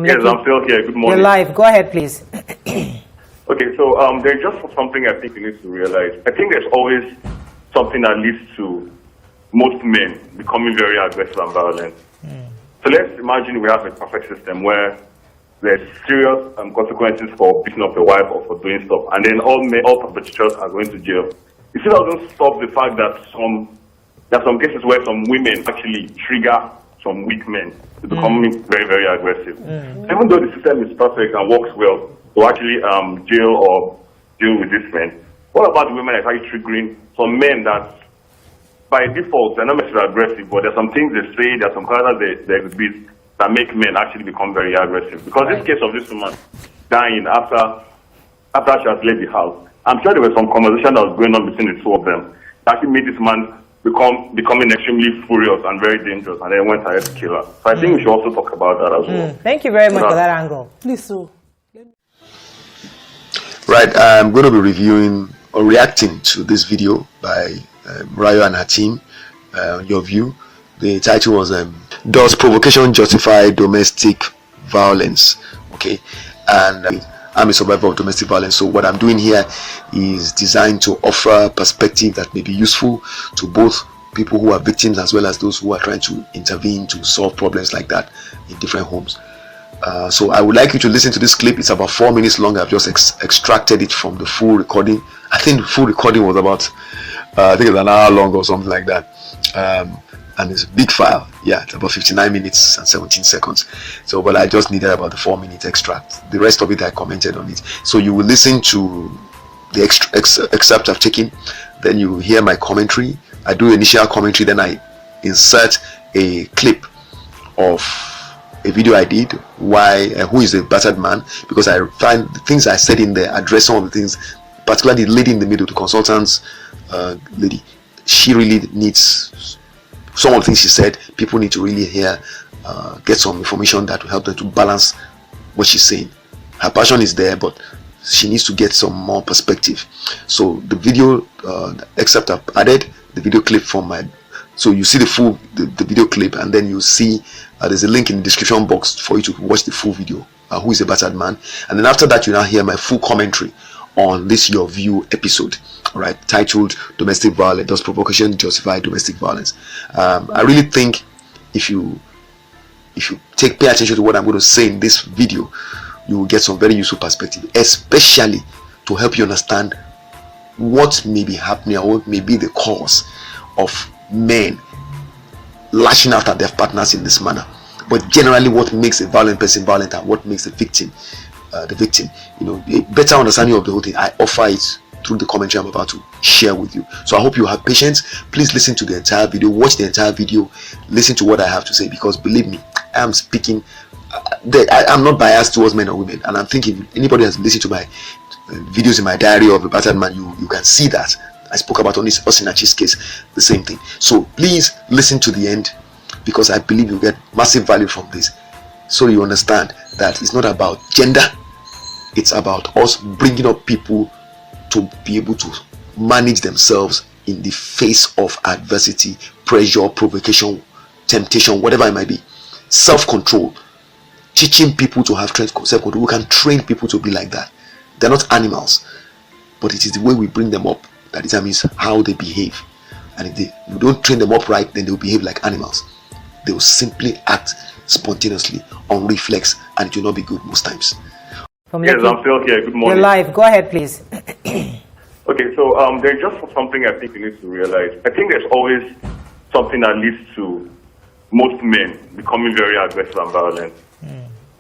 Yes, I'm still here. Good morning. You're live. Go ahead, please. Okay, so there's just something I think you need to realize. I think there's always something that leads to most men becoming very aggressive and violent. So let's imagine we have a perfect system where there's serious consequences for beating up a wife or for doing stuff, and then all perpetrators are going to jail. It still doesn't stop the fact that there are some cases where some women actually trigger some weak men to become very, very aggressive. Even though the system is perfect and works well to actually jail or deal with these men, what about the women that are actually triggering some men that by default they're not necessarily aggressive, but there's some things they say, there's some characters they exhibit that make men actually become very aggressive? Because this case of this woman dying after she has left the house, I'm sure there was some conversation that was going on between the two of them that actually made this man becoming extremely furious and very dangerous, and then went ahead to kill her. So I think we should also talk about that as well. Thank you very much for that angle. Please, so. Right, I'm going to be reviewing or reacting to this video by Rayo and her team, Your View. The title was Does Provocation Justify Domestic Violence? Okay, and I'm a survivor of domestic violence, so what I'm doing here is designed to offer perspective that may be useful to both people who are victims as well as those who are trying to intervene to solve problems like that in different homes. So I would like you to listen to this clip. It's about 4 minutes long. I've just extracted it from the full recording. I think the full recording was about I think it's an hour long or something like that, and it's a big file. Yeah, it's about 59 minutes and 17 seconds. So but I just needed about the 4-minute extract. The rest of it I commented on it. So you will listen to the excerpt I've taken, then you hear my commentary. I do initial commentary, then I insert a clip of a video I did, who is a battered man, because I find the things I said in there address some of the things, particularly the lady in the middle, the consultant's lady. She really needs some of the things she said. People need to really hear, get some information that will help them to balance what she's saying. Her passion is there, but she needs to get some more perspective. So the video except I've added the video clip from my, so you see the full the video clip, and then you see there's a link in the description box for you to watch the full video, who is a battered man. And then after that, you now hear my full commentary on this Your View episode, right, titled Domestic Violence, Does Provocation Justify Domestic Violence? I really think if you pay attention to what I'm going to say in this video, you will get some very useful perspective, especially to help you understand what may be happening or what may be the cause of men lashing out at their partners in this manner. But generally, what makes a violent person violent and what makes the victim, a better understanding of the whole thing, I offer it through the commentary I'm about to share with you. So I hope you have patience. Please listen to the entire video, watch the entire video, listen to what I have to say, because believe me, I am speaking, I'm not biased towards men or women, and I'm thinking if anybody has listened to my videos in my diary of a battered man, you can see that I spoke about on this Osinachi's case, the same thing. So please listen to the end, because I believe you get massive value from this, so you understand that it's not about gender, it's about us bringing up people to be able to manage themselves in the face of adversity, pressure, provocation, temptation, whatever it might be. Self-control, teaching people to have self-control. We can train people to be like that. They're not animals, but it is the way we bring them up that determines how they behave. And if we don't train them up right, then they'll behave like animals. They will simply act spontaneously on reflex, and it will not be good most times. Yes, I'm still here. Good morning. You're live. Go ahead, please. Okay, so there's just something I think you need to realize. I think there's always something that leads to most men becoming very aggressive and violent.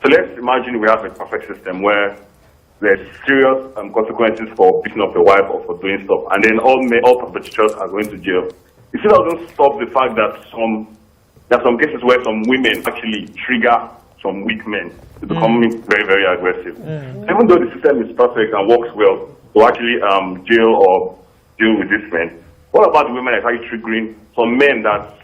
So let's imagine we have a perfect system where there's serious consequences for beating up a wife or for doing stuff, and then all perpetrators are going to jail. It still doesn't stop the fact that there are some cases where some women actually trigger some weak men to become very, very aggressive. Even though the system is perfect and works well to actually jail or deal with these men, what about the women that are actually triggering some men that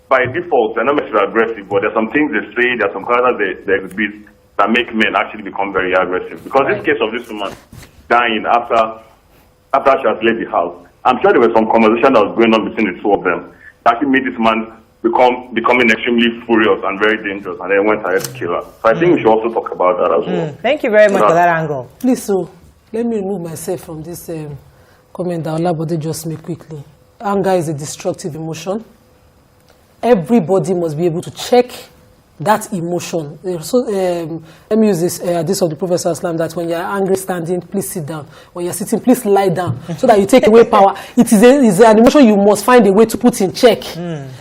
by default they're not necessarily aggressive, but there's some things they say, there's some characters they exhibit that make men actually become very aggressive? Because this case of this woman dying after she has left the house, I'm sure there was some conversation that was going on between the two of them that actually made this man becoming extremely furious and very dangerous, and then went ahead to kill her. So I think we should also talk about that as well. Thank you very much for that angle. Please, so let me remove myself from this comment that Olabode just made quickly. Anger is a destructive emotion. Everybody must be able to check that emotion. So let me use this of the Prophet Islam, that when you are angry standing, please sit down. When you are sitting, please lie down, so that you take away power. It is an emotion you must find a way to put in check.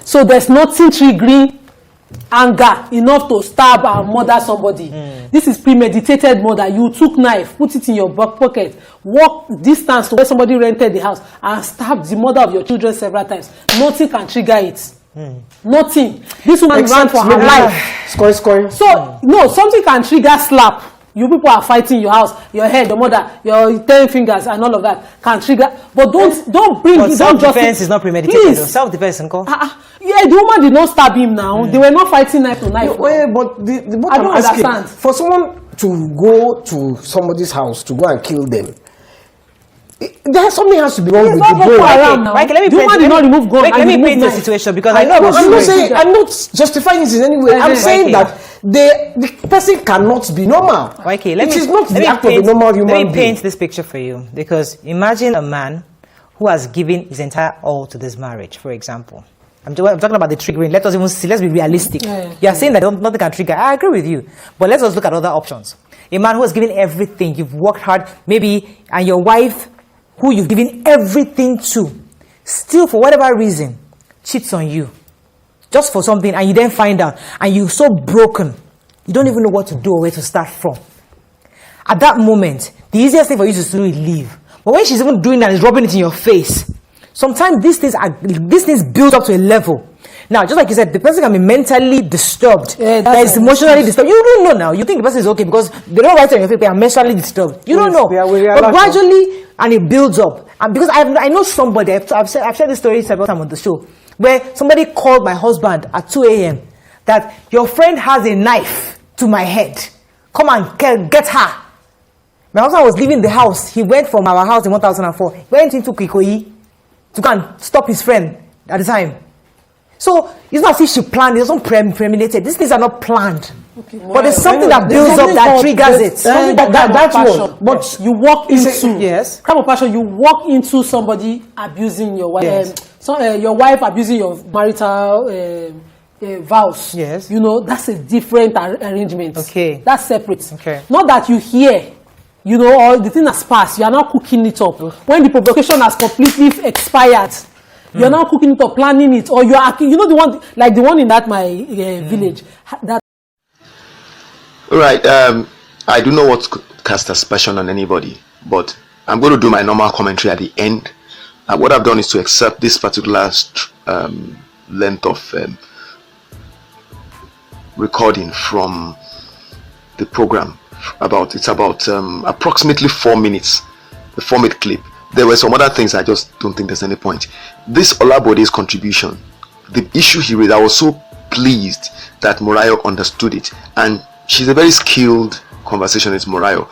So there's nothing triggering anger enough to stab and murder somebody. This is premeditated murder. You took knife, put it in your back pocket, walk distance to where somebody rented the house, and stabbed the mother of your children several times. Nothing can trigger it. Nothing. This woman ran for her life. Scoring. So no, something can trigger slap. You people are fighting your house, your head, your mother, your 10 fingers, and all of that can trigger. But don't bring. But self-defense is not premeditated. Self-defense, uncle. Yeah, the woman did not stab him. Now they were not fighting knife to knife. But the I don't understand. For someone to go to somebody's house to go and kill them, there's something has to be wrong with the brain. Mike, let me paint the situation, because I'm not justifying this in any way. I'm saying that the person cannot be normal. Okay, it is not the act of a normal human being. Let me paint this picture for you, because imagine a man who has given his entire all to this marriage, for example. I'm talking about the triggering. Let's be realistic. You are saying that nothing can trigger. I agree with you. But let's also look at other options. A man who has given everything, you've worked hard, maybe, and your wife, who you've given everything to, still for whatever reason cheats on you, just for something, and you then find out, and you're so broken, you don't even know what to do or where to start from. At that moment, the easiest thing for you to do is leave. But when she's even doing that, is rubbing it in your face. Sometimes these things build up to a level. Now, just like you said, the person can be mentally disturbed. That is emotionally disturbed. You don't know now. You think the person is okay because they don't write on your face, they are emotionally disturbed. You don't know. But gradually, and it builds up. And because I know somebody, I've shared this story several times on the show, where somebody called my husband at 2 a.m. that your friend has a knife to my head. Come and get her. My husband was leaving the house. He went from our house in 2004. He went into Kikoyi to go and stop his friend at the time. So it's not as if she planned. It's not premeditated. These things are not planned. Okay, but there's something that builds up that triggers it. That's what. But you walk into crime of passion. You walk into somebody abusing your wife. Yes. Your wife abusing your marital vows. Yes. You know, that's a different arrangement. Okay. That's separate. Okay. Not that you hear. You know, or the thing has passed. You are now cooking it up. When the provocation has completely expired. You're now cooking it up, planning it, or you're, you know, the one like the one in that my village. That. All right. I do not want to cast aspersion on anybody, but I'm going to do my normal commentary at the end. And what I've done is to accept this particular length of recording from the program. It's about approximately 4 minutes, the 4-minute clip. There were some other things I just don't think there's any point. This Olabode's contribution, the issue he raised, I was so pleased that Morayo understood it, and she's a very skilled conversationalist, Morayo.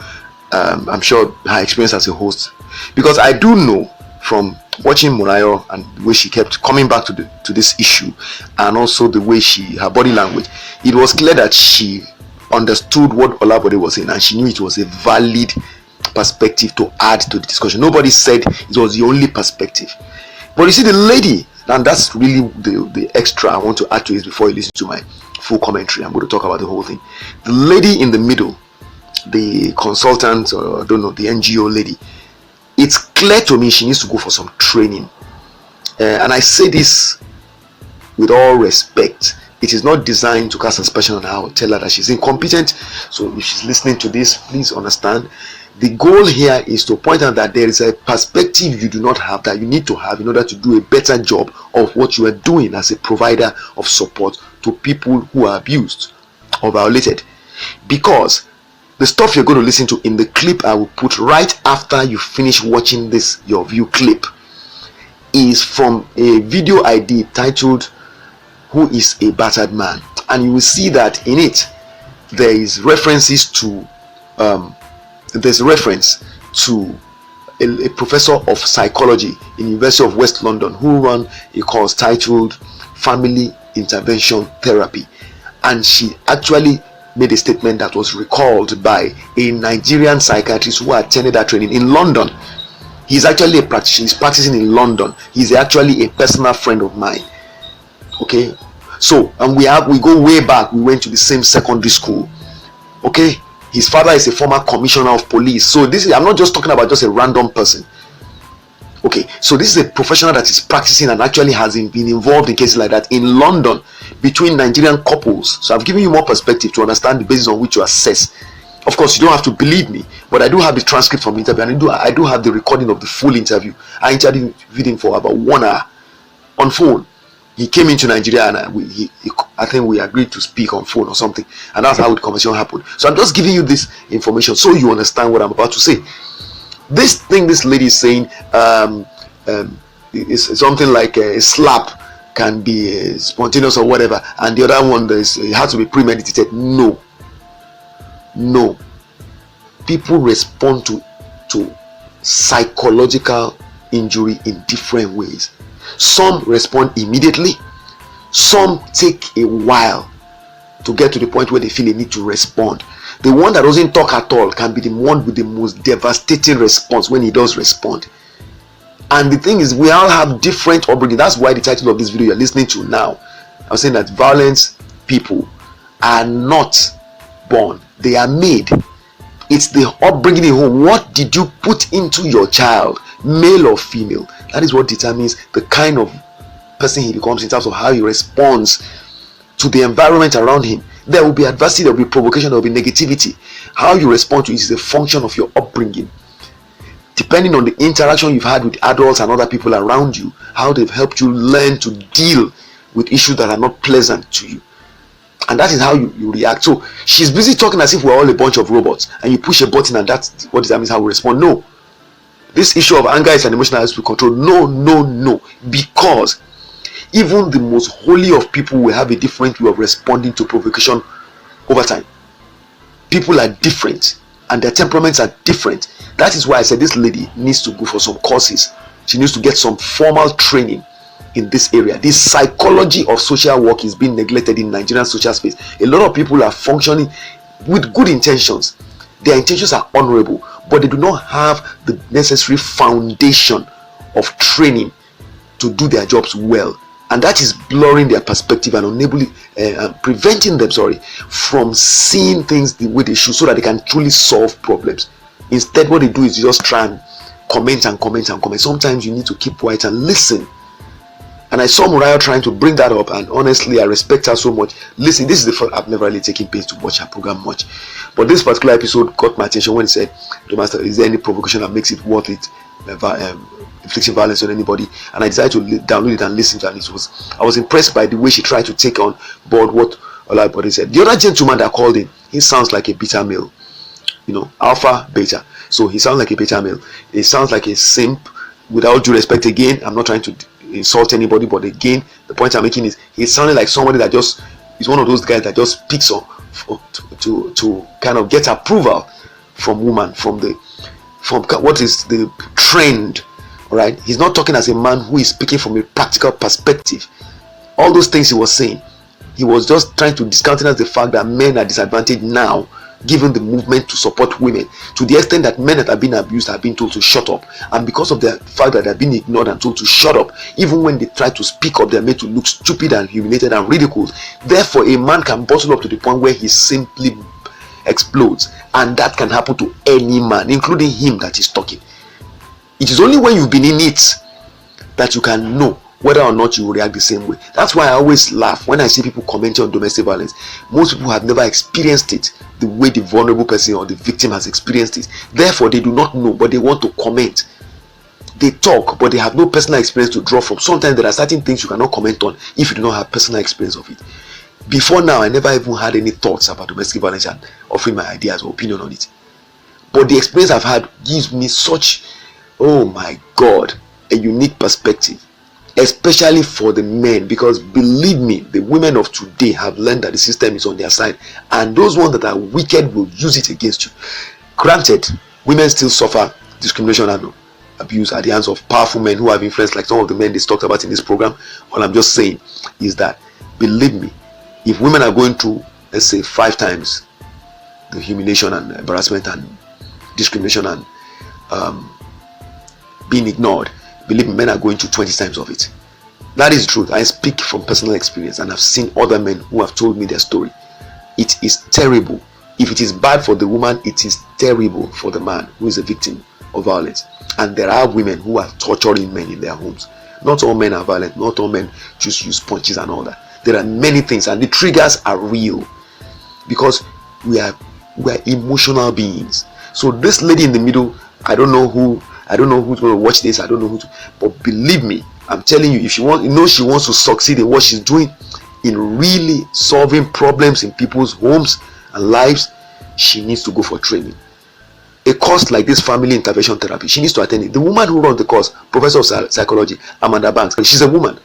I'm sure her experience as a host, because I do know from watching Morayo and the way she kept coming back to this issue, and also the way her body language, it was clear that she understood what Olabode was saying, and she knew it was a valid perspective to add to the discussion. Nobody said it was the only perspective. But you see, the lady, and that's really the extra I want to add to it before you listen to my full commentary. I'm going to talk about the whole thing. The lady in the middle, the consultant, or I don't know, the NGO lady, it's clear to me she needs to go for some training. And I say this with all respect. It is not designed to cast aspersion on her or tell her that she's incompetent. So if she's listening to this, please understand. The goal here is to point out that there is a perspective you do not have that you need to have in order to do a better job of what you are doing as a provider of support to people who are abused or violated. Because the stuff you're going to listen to in the clip I will put right after you finish watching this YourView clip is from a video I did titled "Who is a Battered Man?" And you will see that in it there is references to there's a reference to a professor of psychology in University of West London who ran a course titled Family intervention therapy. And she actually made a statement that was recalled by a Nigerian psychiatrist who attended that training in London. He's actually a practitioner. He's practicing in London. He's actually a personal friend of mine. Okay, so and we go way back. We went to the same secondary school. Okay, his father is a former commissioner of police. So this is, I'm not just talking about just a random person. Okay, so this is a professional that is practicing and actually has been involved in cases like that in London between Nigerian couples. So I've given you more perspective to understand the basis on which you assess. Of course, you don't have to believe me, but I do have the transcript from the interview, and I do have the recording of the full interview. I interviewed him for about 1 hour on phone. He came into Nigeria, and I think we agreed to speak on phone or something, and that's how the conversation happened. So I'm just giving you this information so you understand what I'm about to say. This thing this lady is saying is something like a slap can be spontaneous or whatever, and the other one it has to be premeditated. No, people respond to psychological injury in different ways. Some respond immediately, some take a while to get to the point where they feel they need to respond. The one that doesn't talk at all can be the one with the most devastating response when he does respond. And the thing is, we all have different upbringing. That's why the title of this video you're listening to now, I'm saying that violent people are not born, they are made. It's the upbringing in home. What did you put into your child, male or female? That is what determines the kind of person he becomes in terms of how he responds to the environment around him. There will be adversity, there will be provocation, there will be negativity. How you respond to it is a function of your upbringing. Depending on the interaction you've had with adults and other people around you, how they've helped you learn to deal with issues that are not pleasant to you. And that is how you react. So she's busy talking as if we're all a bunch of robots, and you push a button and that's what determines how we respond. No. This issue of anger is an emotional has to be controlled. No. Because even the most holy of people will have a different way of responding to provocation over time. People are different and their temperaments are different. That is why I said this lady needs to go for some courses. She needs to get some formal training in this area. This psychology of social work is being neglected in Nigerian social space. A lot of people are functioning with good intentions. Their intentions are honorable, but they do not have the necessary foundation of training to do their jobs well. And that is blurring their perspective and preventing them from seeing things the way they should, so that they can truly solve problems. Instead, what they do is just try and comment. Sometimes you need to keep quiet and listen. And I saw Moriah trying to bring that up, and honestly, I respect her so much. Listen, this is the first, I've never really taken pains to watch her program much, but this particular episode got my attention when he said, "The master, is there any provocation that makes it worth it, inflicting violence on anybody?" And I decided to download it and listen to it. I was impressed by the way she tried to take on board what Olabode said. The other gentleman that called in, he sounds like a beta male, alpha, beta. So he sounds like a beta male. He sounds like a simp. Without due respect, again, I'm not trying to insult anybody, but again, the point I'm making is he sounded like somebody that just is one of those guys that just picks on to kind of get approval from woman, from what is the trend. All right, he's not talking as a man who is speaking from a practical perspective. All those things he was saying, he was just trying to discountenance the fact that men are disadvantaged now, given the movement to support women, to the extent that men that have been abused have been told to shut up, and because of the fact that they've been ignored and told to shut up, even when they try to speak up, they're made to look stupid and humiliated and ridiculed. Therefore, a man can bottle up to the point where he simply explodes, and that can happen to any man, including him that is talking. It is only when you've been in it that you can know whether or not you will react the same way. That's why I always laugh when I see people commenting on domestic violence. Most people have never experienced it the way the vulnerable person or the victim has experienced it. Therefore, they do not know, but they want to comment. They talk, but they have no personal experience to draw from. Sometimes there are certain things you cannot comment on if you do not have personal experience of it. Before now, I never even had any thoughts about domestic violence and offering my ideas or opinion on it. But the experience I've had gives me such, oh my God, a unique perspective. Especially for the men, because believe me, the women of today have learned that the system is on their side, and those ones that are wicked will use it against you. Granted, women still suffer discrimination and abuse at the hands of powerful men who have influence, like some of the men they talked about in this program. All I'm just saying is that believe me, if women are going through, let's say 5 times the humiliation and embarrassment and discrimination and being ignored, believe me, men are going through 20 times of it. That is truth. I speak from personal experience, and I've seen other men who have told me their story. It is terrible. If it is bad for the woman, it is terrible for the man who is a victim of violence. And there are women who are torturing men in their homes. Not all men are violent. Not all men just use punches and all that. There are many things, and the triggers are real, because we are emotional beings. So this lady in the middle, I don't know who's going to watch this. I don't know but believe me, I'm telling you, if she wants to succeed in what she's doing, in really solving problems in people's homes and lives, she needs to go for training. A course like this, family intervention therapy, she needs to attend it. The woman who runs the course, Professor of Psychology, Amanda Banks, she's a woman.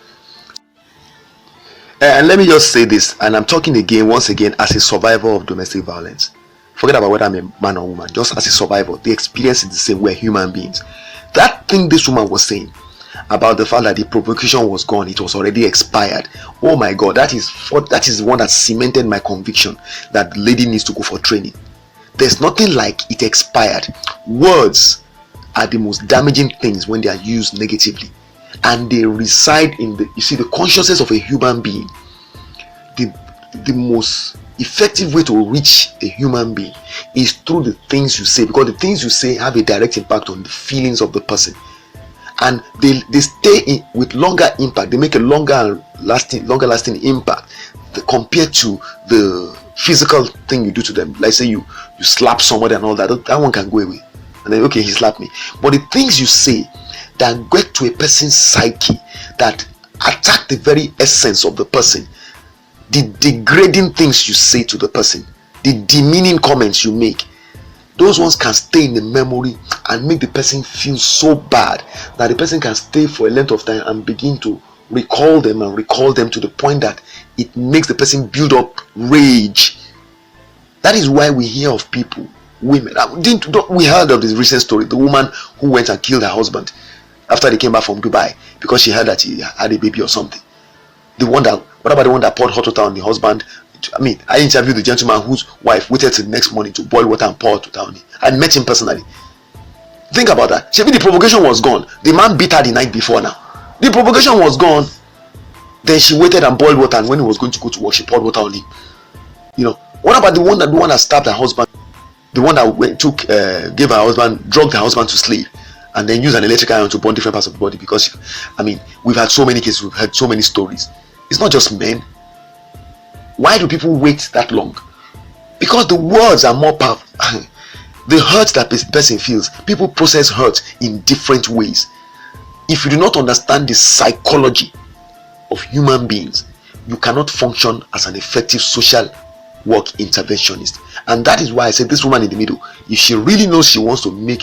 And let me just say this, and I'm talking once again, as a survivor of domestic violence. Forget about whether I'm a man or woman, just as a survivor. The experience is the same. We're human beings. That thing this woman was saying about the fact that the provocation was gone, it was already expired. Oh my God, that is the one that cemented my conviction that the lady needs to go for training. There's nothing like it expired. Words are the most damaging things when they are used negatively, and they reside in the consciousness of a human being. The most effective way to reach a human being is through the things you say, because the things you say have a direct impact on the feelings of the person, and they stay with longer impact. They make a longer lasting impact compared to the physical thing you do to them. Like say you slap somebody and all that one can go away, and then okay, he slapped me. But the things you say that get to a person's psyche, that attack the very essence of the person, the degrading things you say to the person, the demeaning comments you make, those ones can stay in the memory and make the person feel so bad that the person can stay for a length of time and begin to recall them to the point that it makes the person build up rage. That is why we hear of people, women. We heard of this recent story, the woman who went and killed her husband after they came back from Dubai because she heard that he had a baby or something. What about the one that poured hot water on the husband? I mean, I interviewed the gentleman whose wife waited till the next morning to boil water and pour hot water on him. I met him personally. Think about that. Maybe the provocation was gone. The man beat her the night before now. The provocation was gone. Then she waited and boiled water, and when he was going to go to work, she poured water on him. What about the one that stabbed her husband? The one that gave her husband, drugged her husband to sleep, and then used an electric iron to burn different parts of the body? Because we've had so many cases, we've heard so many stories. It's not just men. Why do people wait that long? Because the words are more powerful. The hurt that the person feels, people process hurt in different ways. If you do not understand the psychology of human beings, you cannot function as an effective social work interventionist. And that is why I said this woman in the middle, if she really knows she wants to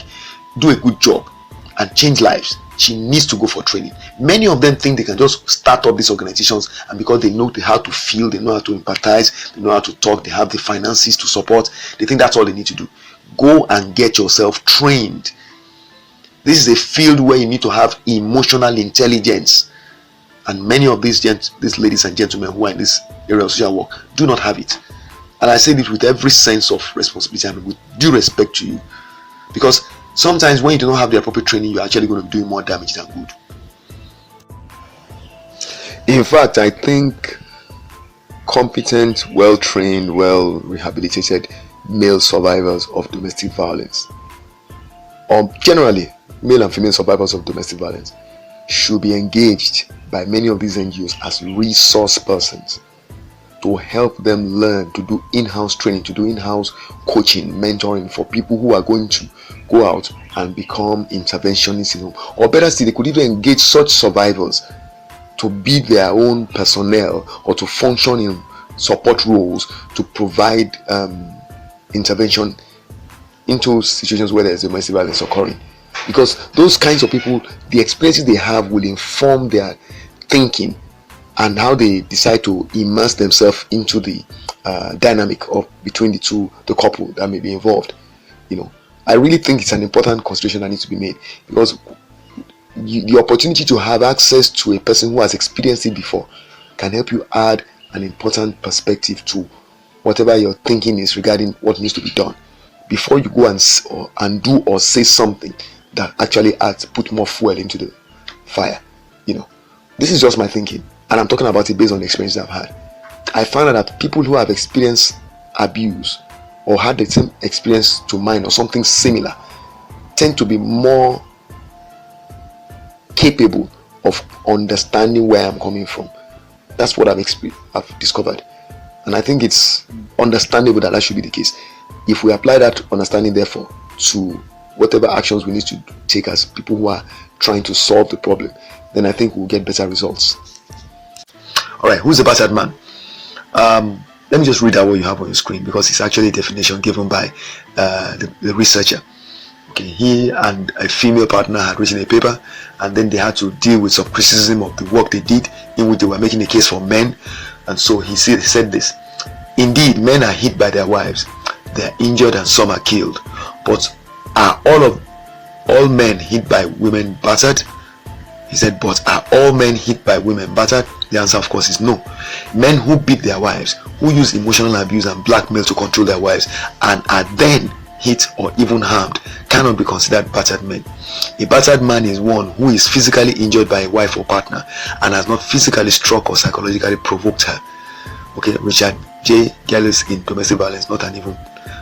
do a good job and change lives, she needs to go for training. Many of them think they can just start up these organizations, and because they know how to feel, they know how to empathize, they know how to talk, they have the finances to support, they think that's all they need to do. Go and get yourself trained. This is a field where you need to have emotional intelligence, and many of these ladies and gentlemen who are in this area of social work do not have it. And I say this with every sense of responsibility and with due respect to you, because sometimes when you do not have the appropriate training, you're actually going to do more damage than good. In fact, I think competent, well-trained, well-rehabilitated male survivors of domestic violence, or generally male and female survivors of domestic violence, should be engaged by many of these NGOs as resource persons to help them learn to do in-house training, to do in-house coaching, mentoring for people who are going to go out and become interventionists in home. Or better still, they could even engage such survivors to be their own personnel or to function in support roles to provide intervention into situations where there's domestic violence occurring. Because those kinds of people, the experiences they have will inform their thinking and how they decide to immerse themselves into the dynamic of between the couple that may be involved. I really think it's an important consideration that needs to be made, because the opportunity to have access to a person who has experienced it before can help you add an important perspective to whatever your thinking is regarding what needs to be done before you go and do or say something that actually put more fuel into the fire. This is just my thinking, and I'm talking about it based on the experience I've had. I found out that people who have experienced abuse or had the same experience to mine or something similar tend to be more capable of understanding where I'm coming from. That's what I've discovered, and I think it's understandable that should be the case. If we apply that understanding, therefore, to whatever actions we need to take as people who are trying to solve the problem, then I think we'll get better results. All right, who's the battered man? Let me just read out what you have on your screen, because it's actually a definition given by the researcher. Okay, he and a female partner had written a paper, and then they had to deal with some criticism of the work they did, in which they were making a case for men. And so he said this: indeed, men are hit by their wives, they are injured, and some are killed. But are all men hit by women battered? He said, but are all men hit by women battered? The answer, of course, is no. Men who beat their wives, who use emotional abuse and blackmail to control their wives, and are then hit or even harmed, cannot be considered battered men. A battered man is one who is physically injured by a wife or partner and has not physically struck or psychologically provoked her. Okay, Richard J. Gillis in Domestic Violence, not an even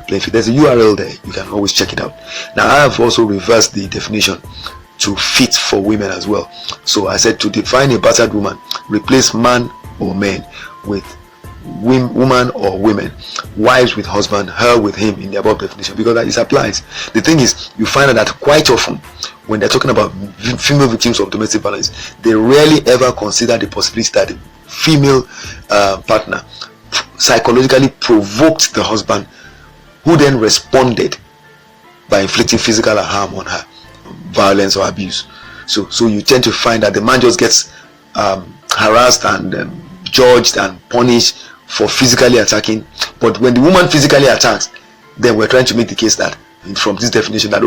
playing field. There's a URL there, you can always check it out. Now, I have also reversed the definition to fit for women as well. So I said, to define a battered woman, replace man or men with woman or women, wives with husband, her with him in the above definition, because that applies. The thing is, you find out that quite often when they're talking about female victims of domestic violence, they rarely ever consider the possibility that the female partner psychologically provoked the husband, who then responded by inflicting physical harm on her, violence or abuse. So you tend to find that the man just gets harassed and judged and punished for physically attacking, but when the woman physically attacks, then we're trying to make the case that, from this definition, that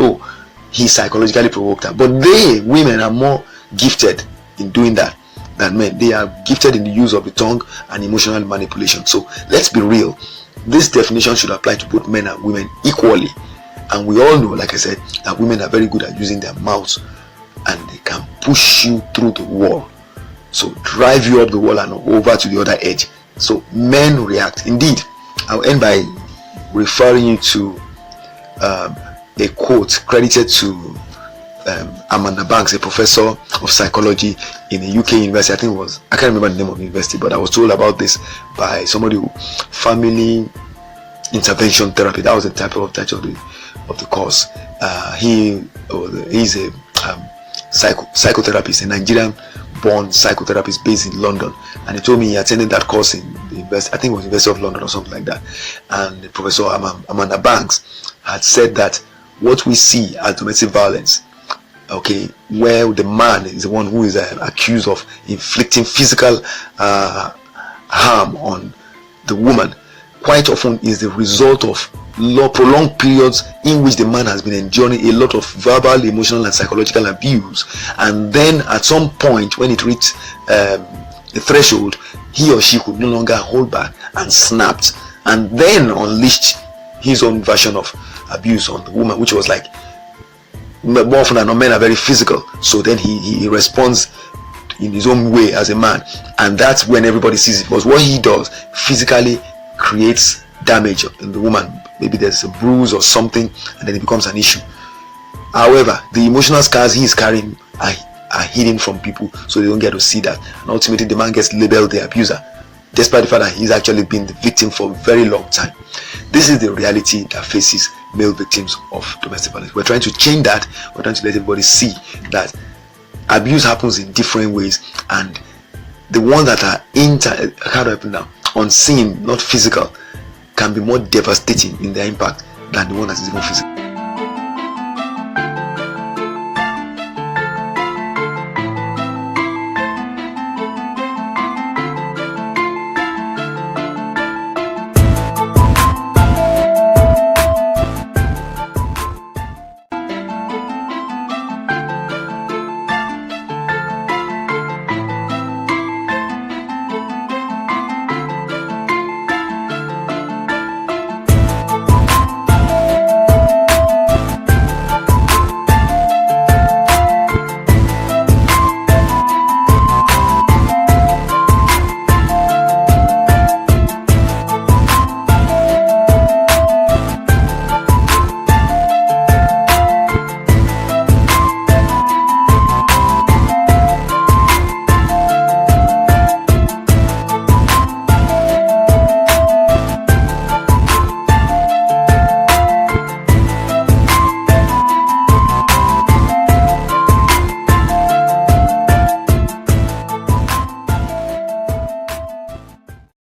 he psychologically provoked her. But women are more gifted in doing that than men. They are gifted in the use of the tongue and emotional manipulation. So let's be real, this definition should apply to both men and women equally. And we all know, like I said, that women are very good at using their mouths, and they can push you through the wall, so drive you up the wall and over to the other edge. So men react. Indeed, I'll end by referring you to a quote credited to Amanda Banks, a professor of psychology in a UK university. I can't remember the name of the university, but I was told about this by somebody family intervention therapy. That was the title of the course. He's a psychotherapist, a Nigerian born psychotherapist based in London, and he told me he attended that course in the university, I think it was University of London or something like that. And Professor Amanda Banks had said that what we see as domestic violence, okay, where the man is the one who is accused of inflicting physical harm on the woman, quite often is the result of prolonged periods in which the man has been enduring a lot of verbal, emotional and psychological abuse, and then at some point when it reached the threshold, he or she could no longer hold back and snapped, and then unleashed his own version of abuse on the woman, which was like, more often than not, men are very physical, so then he responds in his own way as a man, and that's when everybody sees it, because what he does physically creates damage in the woman. Maybe there's a bruise or something, and then it becomes an issue. However, the emotional scars he is carrying are hidden from people, so they don't get to see that, and ultimately the man gets labeled the abuser, despite the fact that he's actually been the victim for a very long time. This is the reality that faces male victims of domestic violence. We're trying to change that. We're trying to let everybody see that abuse happens in different ways, and the ones that are unseen, not physical, can be more devastating in their impact than the one that is even physical.